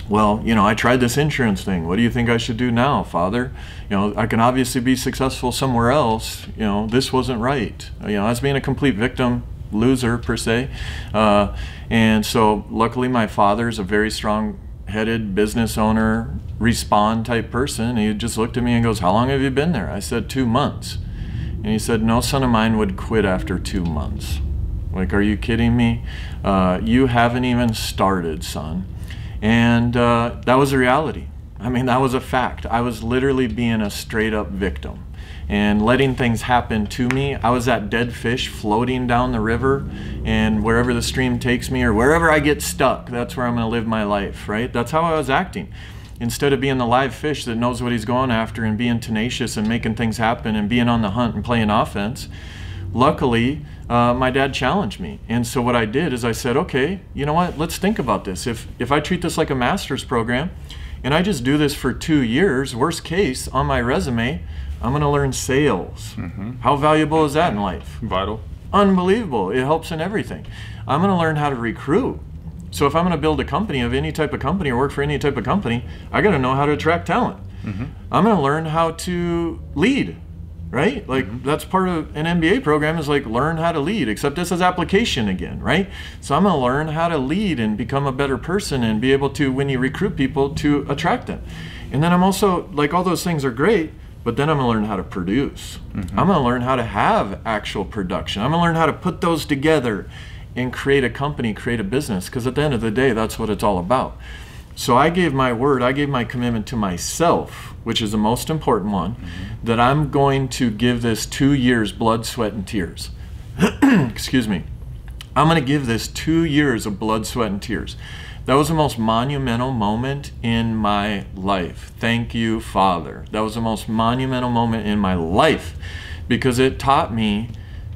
Well, I tried this insurance thing. What do you think I should do now, Father? I can obviously be successful somewhere else. This wasn't right. I was being a complete victim, loser per se. And so luckily my father's a very strong-headed business owner, respond type person. He just looked at me and goes, how long have you been there? I said 2 months. And he said, no son of mine would quit after 2 months. Like, are you kidding me? You haven't even started, son. And that was a reality. I mean, that was a fact. I was literally being a straight up victim. and letting things happen to me. I was that dead fish floating down the river, and wherever the stream takes me or wherever I get stuck, that's where I'm going to live my life, right? That's how I was acting. Instead of being the live fish that knows what he's going after and being tenacious and making things happen and being on the hunt and playing offense, luckily, my dad challenged me. And so what I did is I said, okay, you know what, let's think about this. If I treat this like a master's program and I just do this for 2 years, worst case, on my resume, I'm going to learn sales. How valuable is that in life? Vital. Unbelievable. It helps in everything. I'm going to learn how to recruit. So if I'm going to build a company of any type of company or work for any type of company, I got to know how to attract talent. I'm going to learn how to lead, right? Like that's part of an MBA program, is like learn how to lead, except this is application again, right? So I'm going to learn how to lead and become a better person and be able to, when you recruit people, to attract them. And then I'm also, like, all those things are great, but then I'm going to learn how to produce. I'm going to learn how to have actual production. I'm going to learn how to put those together and create a company, create a business, because at the end of the day, that's what it's all about. So I gave my word, I gave my commitment to myself, which is the most important one, that I'm going to give this 2 years blood, sweat, and tears. Excuse me. I'm going to give this 2 years of blood, sweat, and tears. That was the most monumental moment in my life. Thank you, Father. That was the most monumental moment in my life, because it taught me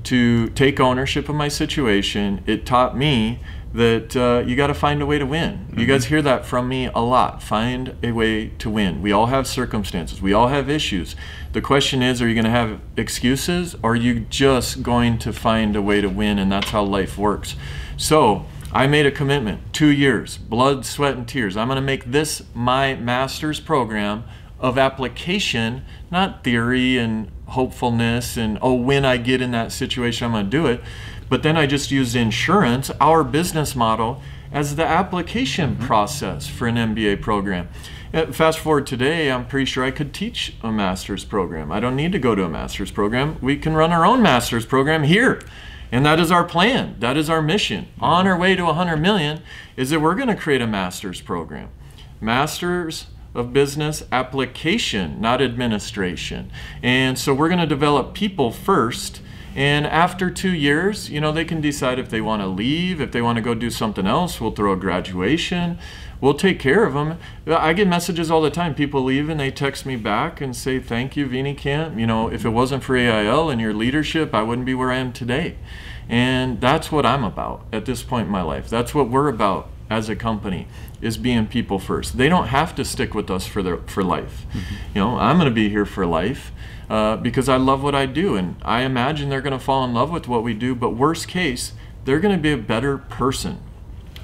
to take ownership of my situation. It taught me that you got to find a way to win. You guys hear that from me a lot. Find a way to win. We all have circumstances. We all have issues. The question is, are you going to have excuses, or are you just going to find a way to win? And that's how life works. So I made a commitment, 2 years, blood, sweat, and tears. I'm going to make this my master's program of application, not theory and hopefulness and, oh, when I get in that situation, I'm going to do it. But then I just used insurance, our business model, as the application process for an MBA program. Fast forward today, I'm pretty sure I could teach a master's program. I don't need to go to a master's program. We can run our own master's program here. And that is our plan. That is our mission. On our way to 100 million is that we're going to create a master's program. Masters of Business application, not administration. And so we're going to develop people first. And after 2 years, you know, they can decide if they want to leave, if they want to go do something else. We'll throw a graduation. We'll take care of them. I get messages all the time. People leave and they text me back and say, thank you, Venekamp. You know, if it wasn't for AIL and your leadership, I wouldn't be where I am today. And that's what I'm about at this point in my life. That's what we're about as a company, is being people first. They don't have to stick with us for life. You know, I'm going to be here for life. Because I love what I do, and I imagine they're going to fall in love with what we do, but worst case, they're going to be a better person.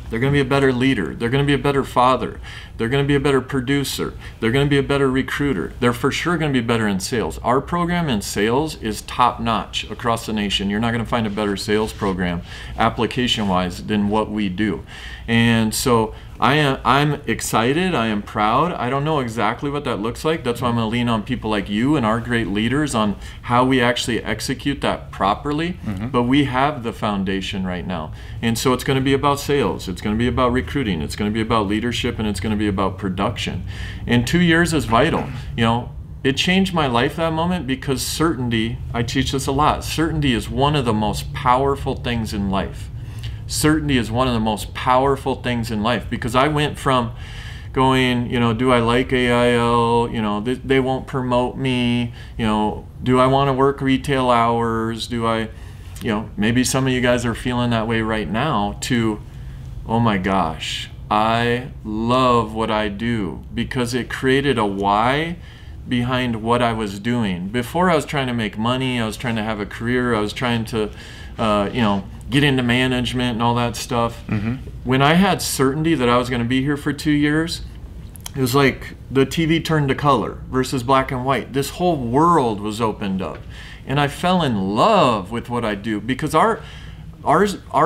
They're going to be a better leader. They're going to be a better father. They're going to be a better producer. They're going to be a better recruiter. They're for sure going to be better in sales. Our program in sales is top-notch across the nation. You're not going to find a better sales program application-wise than what we do. And so I'm excited. I am proud. I don't know exactly what that looks like. That's why I'm going to lean on people like you and our great leaders on how we actually execute that properly. But we have the foundation right now. And so it's going to be about sales. It's going to be about recruiting. It's going to be about leadership, and it's going to be about production. And 2 years is vital. You know, it changed my life, that moment, because certainty, I teach this a lot, certainty is one of the most powerful things in life. Certainty is one of the most powerful things in life, because I went from going, you know, do I like AIL? You know, they won't promote me. You know, do I want to work retail hours? Do I, you know, maybe some of you guys are feeling that way right now, to, oh my gosh, I love what I do, because it created a why behind what I was doing. Before, I was trying to make money. I was trying to have a career. I was trying to, you know, get into management and all that stuff. When I had certainty that I was going to be here for 2 years, it was like the TV turned to color versus black and white. This whole world was opened up. And I fell in love with what I do, because our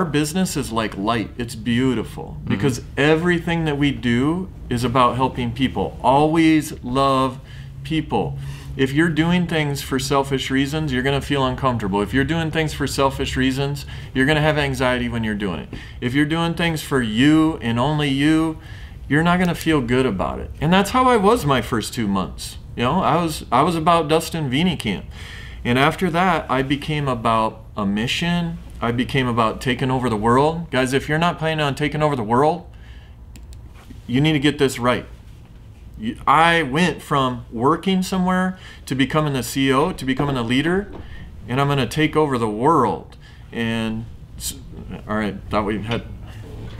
business is like light. It's beautiful, because everything that we do is about helping people. Always love people. If you're doing things for selfish reasons, you're going to feel uncomfortable. If you're doing things for selfish reasons, you're going to have anxiety when you're doing it. If you're doing things for you and only you, you're not going to feel good about it. And that's how I was my first 2 months. You know, I was about Dustin Venekamp. And after that, I became about a mission. I became about taking over the world. Guys, if you're not planning on taking over the world, you need to get this right. I went from working somewhere to becoming the CEO, to becoming a leader, and I'm going to take over the world. And all right, thought we had.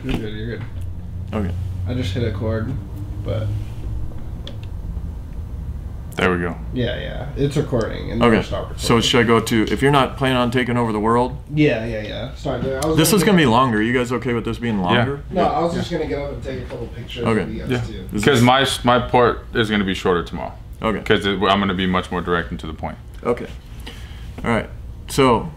You're good. You're good. Okay. I just hit a chord, but There we go. yeah, it's recording. And Okay. stop recording. So should I go to, if you're not planning on taking over the world? Yeah. Start there. This is going to be longer. You guys okay with this being longer? No, I was just gonna get up and take a couple pictures Okay. of you guys Yeah. too. Because my part is going to be shorter tomorrow. Okay. Because I'm going to be much more direct and to the point. Okay. All right. So,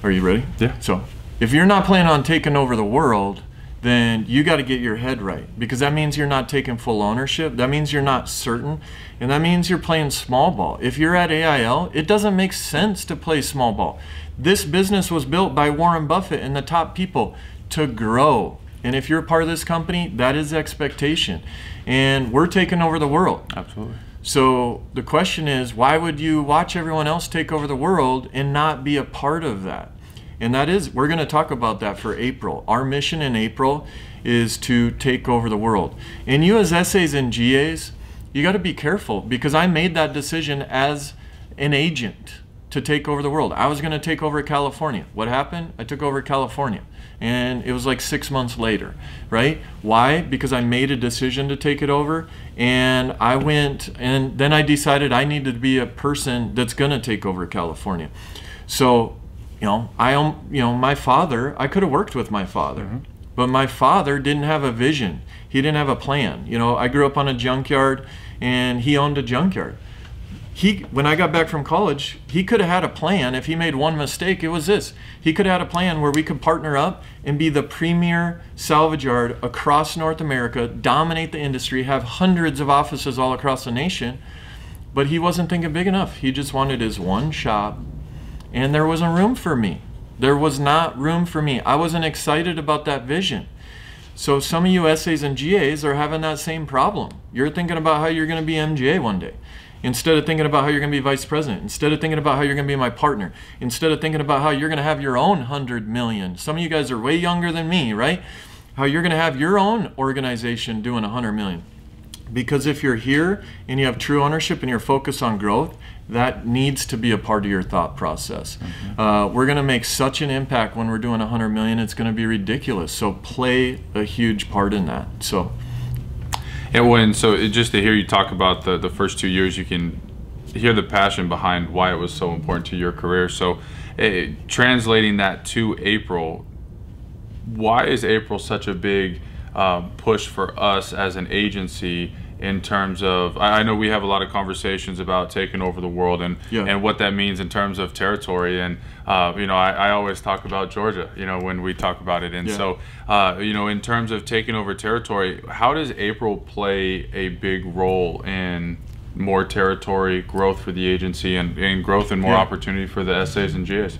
are you ready? Yeah. So, if you're not planning on taking over the world, then you got to get your head right, because that means you're not taking full ownership. That means you're not certain, and that means you're playing small ball. If you're at AIL, it doesn't make sense to play small ball. This business was built by Warren Buffett and the top people to grow. And if you're a part of this company, that is the expectation. And we're taking over the world. Absolutely. So the question is, why would you watch everyone else take over the world and not be a part of that? And that is, we're going to talk about that for April. Our mission in April is to take over the world. And you as SAs and GAs, you got to be careful, because I made that decision as an agent to take over the world. I was going to take over California. What happened? I took over California. And it was like 6 months later, right? Why? Because I made a decision to take it over, and I went, and then I decided I needed to be a person that's going to take over California. So, my father, I could have worked with my father, but my father didn't have a vision. He didn't have a plan. I grew up on a junkyard, and he owned a junkyard. When I got back from college, he could have had a plan. If he made one mistake, it was this. He could have had a plan where we could partner up and be the premier salvage yard across North America, dominate the industry, have hundreds of offices all across the nation. But he wasn't thinking big enough. He just wanted his one shop, and there wasn't room for me. There was not room for me. I wasn't excited about that vision. So some of you SAs and GAs are having that same problem. You're thinking about how you're going to be MGA one day, instead of thinking about how you're going to be vice president, instead of thinking about how you're going to be my partner, instead of thinking about how you're going to have your own 100 million. Some of you guys are way younger than me, right? How you're going to have your own organization doing 100 million. Because if you're here and you have true ownership and you're focused on growth, that needs to be a part of your thought process. We're going to make such an impact when we're doing 100 million, it's going to be ridiculous. So play a huge part in that. So just to hear you talk about the first 2 years, you can hear the passion behind why it was so important to your career. So translating that to April, why is April such a big push for us as an agency in terms of, I know we have a lot of conversations about taking over the world and what that means in terms of territory, and I always talk about Georgia when we talk about it, and so in terms of taking over territory, how does April play a big role in more territory growth for the agency and growth and more opportunity for the SAs and GAs?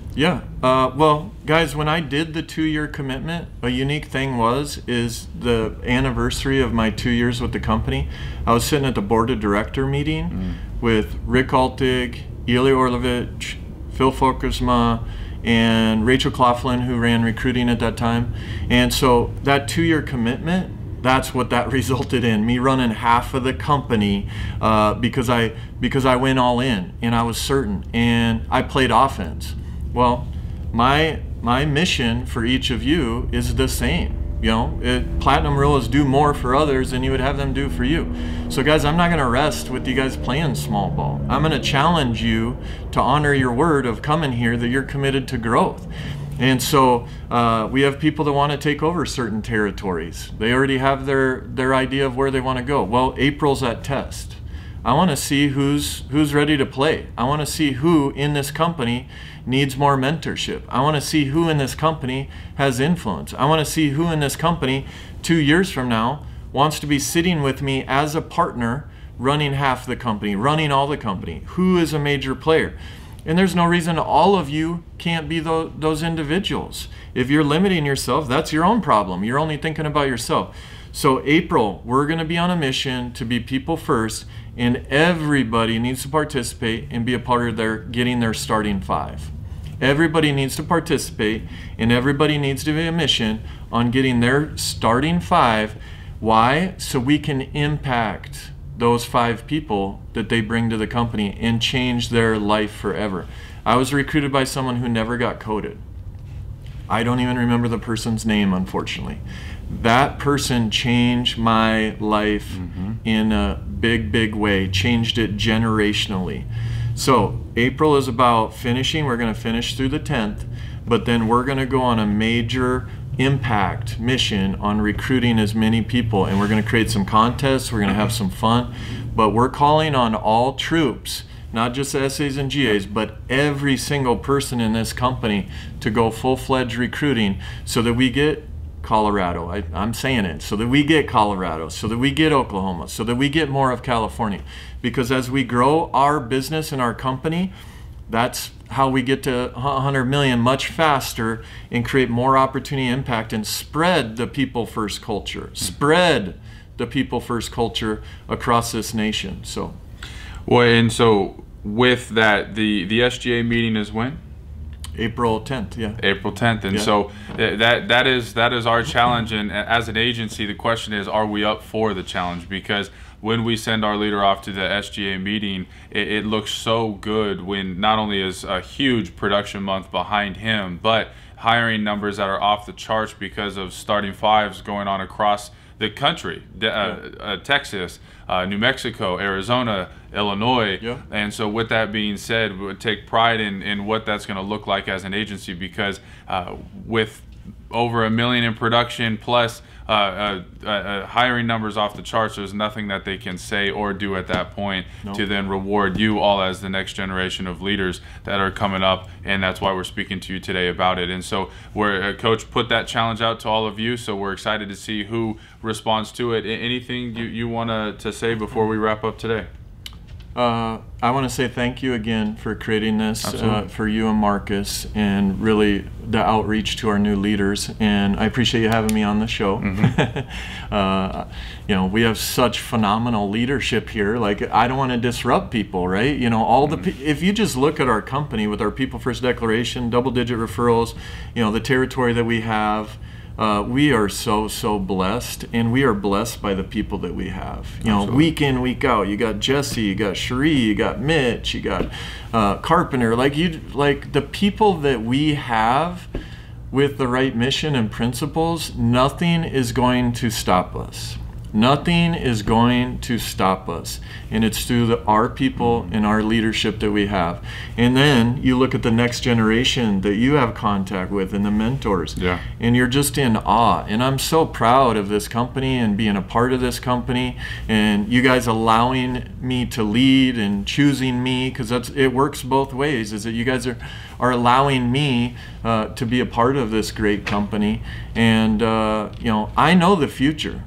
Well, guys, when I did the 2-year commitment, a unique thing is the anniversary of my 2 years with the company. I was sitting at the board of director meeting with Rick Altig, Ilya Orlovich, Phil Folkersma, and Rachel Claflin, who ran recruiting at that time. And so that 2-year commitment, that's what that resulted in, me running half of the company because I went all in and I was certain and I played offense. Well, my mission for each of you is the same. Platinum rule is do more for others than you would have them do for you. So guys, I'm not going to rest with you guys playing small ball. I'm going to challenge you to honor your word of coming here, that you're committed to growth. And so we have people that want to take over certain territories. They already have their idea of where they want to go. Well, April's that test. I want to see who's ready to play. I want to see who in this company needs more mentorship. I want to see who in this company has influence. I want to see who in this company 2 years from now wants to be sitting with me as a partner, running half the company, running all the company. Who is a major player? And there's no reason all of you can't be those individuals. If you're limiting yourself, that's your own problem. You're only thinking about yourself. So April, we're going to be on a mission to be people first, and everybody needs to participate and be a part of their getting their starting 5. Everybody needs to participate, and everybody needs to be a mission on getting their starting 5. Why? So we can impact those 5 people that they bring to the company and change their life forever. I was recruited by someone who never got coded. I don't even remember the person's name, unfortunately. That person changed my life in a big, big way, changed it generationally. So April is about finishing. We're going to finish through the 10th, but then we're going to go on a major impact mission on recruiting as many people, and we're going to create some contests. We're going to have some fun, but we're calling on all troops, not just SAs and GAs, but every single person in this company to go full-fledged recruiting so that we get Colorado. I'm saying it, so that we get Colorado, so that we get Oklahoma, so that we get more of California. Because as we grow our business and our company, that's how we get to 100 million much faster and create more opportunity impact and spread the people first culture, spread the people first culture across this nation. So, well, and so with that, the SGA meeting is when? April 10th, yeah. April 10th, and so that is our challenge. And as an agency, the question is, are we up for the challenge? Because when we send our leader off to the SGA meeting, it looks so good when not only is a huge production month behind him, but hiring numbers that are off the charts because of starting 5s going on across the country, Texas, New Mexico, Arizona, Illinois. Yeah. And so with that being said, we would take pride in what that's going to look like as an agency, because with over 1 million in production plus hiring numbers off the charts, there's nothing that they can say or do at that point to then reward you all as the next generation of leaders that are coming up, and that's why we're speaking to you today about it. And so we're Coach put that challenge out to all of you, so we're excited to see who responds to it. Anything you want to say before we wrap up today? I want to say thank you again for creating this, for you and Marcus, and really the outreach to our new leaders. And I appreciate you having me on the show. You know, we have such phenomenal leadership here. Like, I don't want to disrupt people, right? You know, all the if you just look at our company with our People First Declaration, double-digit referrals, you know, the territory that we have. We are so blessed, and we are blessed by the people that we have. You know, week in, week out. You got Jesse, you got Cherie, you got Mitch, you got Carpenter. Like the people that we have with the right mission and principles, nothing is going to stop us. Nothing is going to stop us, and it's through our people and our leadership that we have. And then you look at the next generation that you have contact with and the mentors, and you're just in awe. And I'm so proud of this company and being a part of this company, and you guys allowing me to lead and choosing me, because it works both ways. Is that you guys are allowing me to be a part of this great company, and you know, I know the future.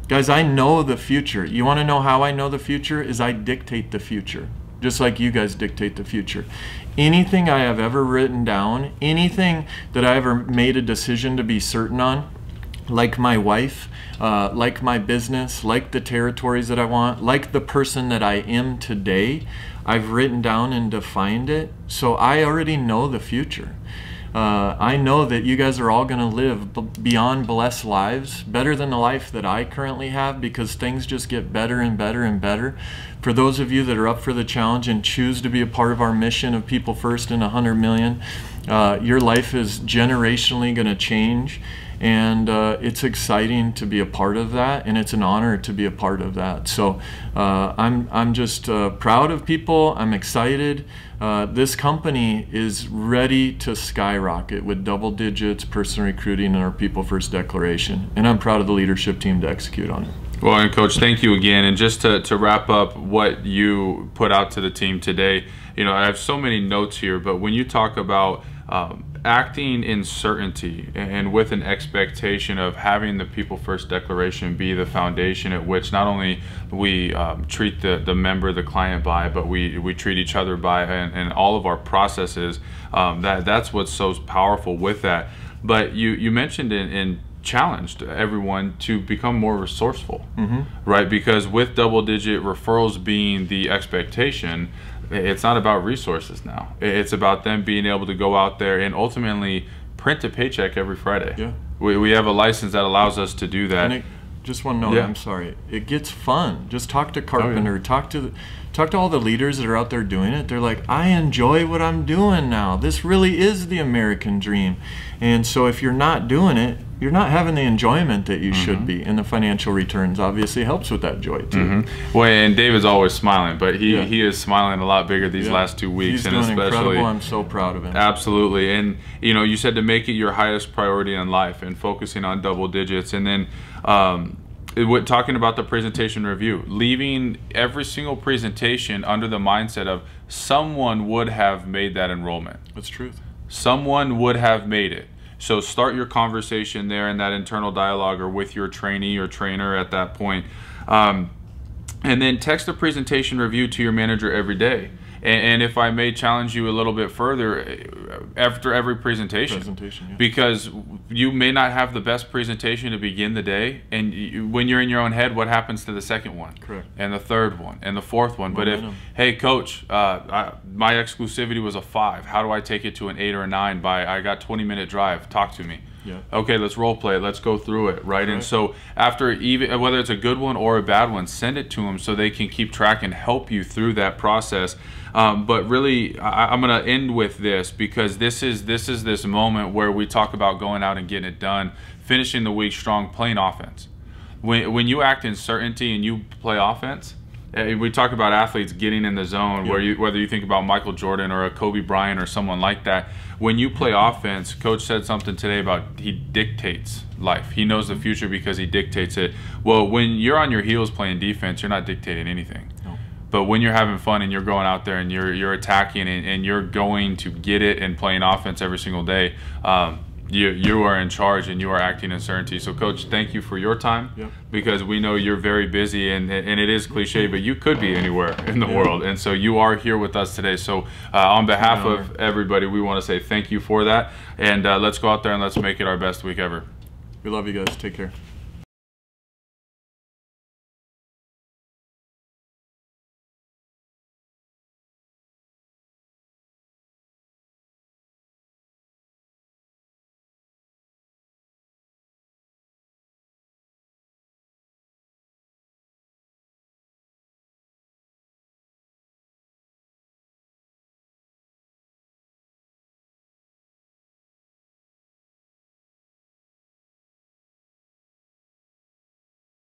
Guys, I know the future. You want to know how I know the future? Is I dictate the future, just like you guys dictate the future. Anything I have ever written down, anything that I ever made a decision to be certain on, like my wife, like my business, like the territories that I want, like the person that I am today, I've written down and defined it. So I already know the future. I know that you guys are all going to live beyond blessed lives, better than the life that I currently have, because things just get better and better and better. For those of you that are up for the challenge and choose to be a part of our mission of People First in 100 million, your life is generationally going to change, and it's exciting to be a part of that, and it's an honor to be a part of that. So I'm just proud of people. I'm excited. This company is ready to skyrocket with double digits, person recruiting, and our People First Declaration, and I'm proud of the leadership team to execute on it. Well, and Coach, thank you again. And just to wrap up what you put out to the team today, you know, I have so many notes here, but when you talk about acting in certainty and with an expectation of having the People First Declaration be the foundation at which not only we treat the member, the client by, but we treat each other by, and all of our processes, that's what's so powerful with that. But you mentioned in challenged everyone to become more resourceful, right? Because with double-digit referrals being the expectation, it's not about resources now. It's about them being able to go out there and ultimately print a paycheck every Friday. Yeah. We have a license that allows us to do that. Just one note, I'm sorry. It gets fun. Just talk to Carpenter, talk to all the leaders that are out there doing it. They're like, I enjoy what I'm doing now. This really is the American dream. And so if you're not doing it, you're not having the enjoyment that you should be. And the financial returns obviously helps with that joy too. Well, and David's always smiling, but he is smiling a lot bigger these last 2 weeks. He's doing incredible. I'm so proud of him. Absolutely. And you said to make it your highest priority in life and focusing on double digits. And then talking about the presentation review, leaving every single presentation under the mindset of someone would have made that enrollment. That's truth. Someone would have made it. So start your conversation there in that internal dialogue or with your trainee or trainer at that point. And then text the presentation review to your manager every day. And if I may challenge you a little bit further, after every presentation, because you may not have the best presentation to begin the day, and when you're in your own head, what happens to the second one? Correct. And the third one, and the fourth one. But if, hey, coach, my exclusivity was a 5. How do I take it to an 8 or a 9 by I got 20-minute drive? Talk to me. Yeah. Okay, let's role play it. Let's go through it, right? And so after, even whether it's a good one or a bad one, send it to them so they can keep track and help you through that process. But really, I'm going to end with this, because this is this moment where we talk about going out and getting it done, finishing the week strong, playing offense. When you act in certainty and you play offense, we talk about athletes getting in the zone, whether you think about Michael Jordan or a Kobe Bryant or someone like that. When you play offense, Coach said something today about he dictates life. He knows the future because he dictates it. Well, when you're on your heels playing defense, you're not dictating anything. But when you're having fun and you're going out there and you're attacking and you're going to get it and playing offense every single day, you are in charge and you are acting in certainty. So, Coach, thank you for your time, because we know you're very busy, and it is cliche, but you could be anywhere in the world. And so you are here with us today. So on behalf of everybody, we want to say thank you for that. And let's go out there and let's make it our best week ever. We love you guys. Take care.